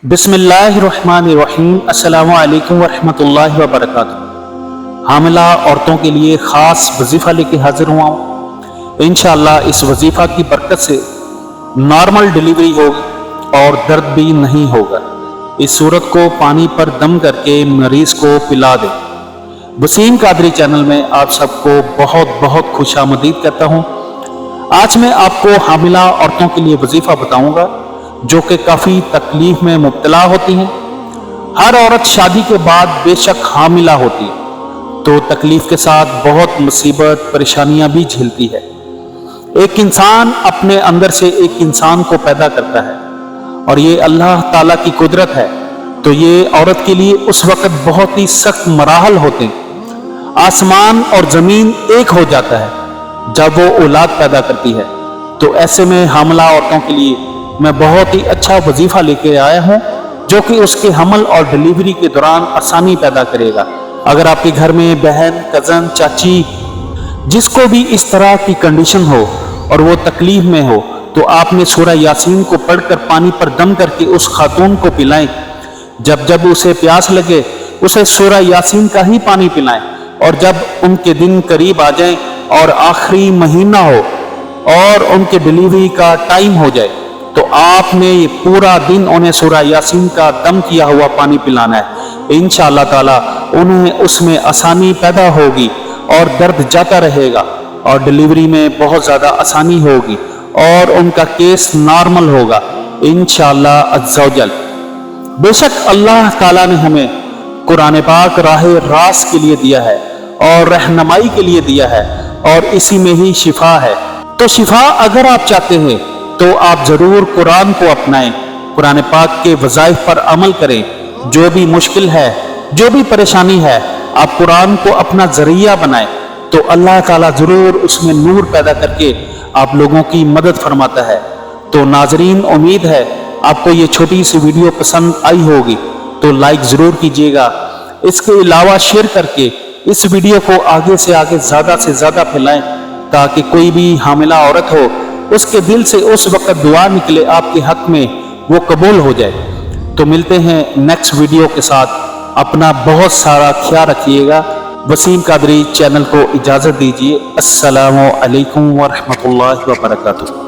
बिस्मिल्लाहिर्रहमानिर्रहीम। अस्सलामु अलैकुम वरहमतुल्लाहि वबरकातुहू। हामिला औरतों के लिए ख़ास वजीफ़ा लेके हाजिर हुआ हूँ। इंशाअल्लाह इस वजीफ़ा की बरकत से नॉर्मल डिलीवरी होगी और दर्द भी नहीं होगा। इस सूरत को पानी पर दम करके मरीज़ को पिला दें। वसीम कादरी चैनल में आप सबको बहुत बहुत खुशामदीद करता हूँ। आज मैं आपको हामिला औरतों के लिए वजीफ़ा बताऊँगा जो कि काफ़ी तकलीफ में मुब्तला होती हैं। हर औरत शादी के बाद बेशक हामिला होती है तो तकलीफ के साथ बहुत मुसीबत परेशानियां भी झेलती है। एक इंसान अपने अंदर से एक इंसान को पैदा करता है और ये अल्लाह ताला की कुदरत है। तो ये औरत के लिए उस वक्त बहुत ही सख्त मराहल होते हैं। आसमान और ज़मीन एक हो जाता है जब वो औलाद पैदा करती है। तो ऐसे में हामिला औरतों के लिए मैं बहुत ही अच्छा वजीफ़ा लेके आया हूँ जो कि उसके हमल और डिलीवरी के दौरान आसानी पैदा करेगा। अगर आपके घर में बहन, कज़न, चाची जिसको भी इस तरह की कंडीशन हो और वो तकलीफ में हो तो आपने सूरह यासीन को पढ़कर पानी पर दम करके उस खातून को पिलाएं। जब जब उसे प्यास लगे उसे सूरह यासीन का ही पानी पिलाएं और जब उनके दिन करीब आ जाएं और आखिरी महीना हो और उनके डिलीवरी का टाइम हो जाए तो आपने ये पूरा दिन उन्हें सूरह यासीन का दम किया हुआ पानी पिलाना है। इंशाअल्लाह ताला उन्हें उसमें आसानी पैदा होगी और दर्द जाता रहेगा और डिलीवरी में बहुत ज़्यादा आसानी होगी और उनका केस नॉर्मल होगा इंशाअल्लाह अज़्ज़ा वजल। बेशक अल्लाह ताला ने हमें कुरान पाक राह रास्त के लिए दिया है और रहनुमाई के लिए दिया है और इसी में ही शिफा है। तो शिफा अगर आप चाहते हैं तो आप जरूर कुरान को अपनाएं, कुरान पाक के वज़ाइफ पर अमल करें। जो भी मुश्किल है, जो भी परेशानी है, आप कुरान को अपना जरिया बनाएं तो अल्लाह ताला जरूर उसमें नूर पैदा करके आप लोगों की मदद फरमाता है। तो नाजरीन, उम्मीद है आपको ये छोटी सी वीडियो पसंद आई होगी तो लाइक ज़रूर कीजिएगा। इसके अलावा शेयर करके इस वीडियो को आगे से ज़्यादा फैलाएं ताकि कोई भी हामिला औरत हो उसके दिल से उस वक्त दुआ निकले आपके हक में, वो कबूल हो जाए। तो मिलते हैं नेक्स्ट वीडियो के साथ। अपना बहुत सारा ख्याल रखिएगा। वसीम कादरी चैनल को इजाज़त दीजिए। अस्सलामु अलैकुम वरहमतुल्लाहि वबरकातुहू।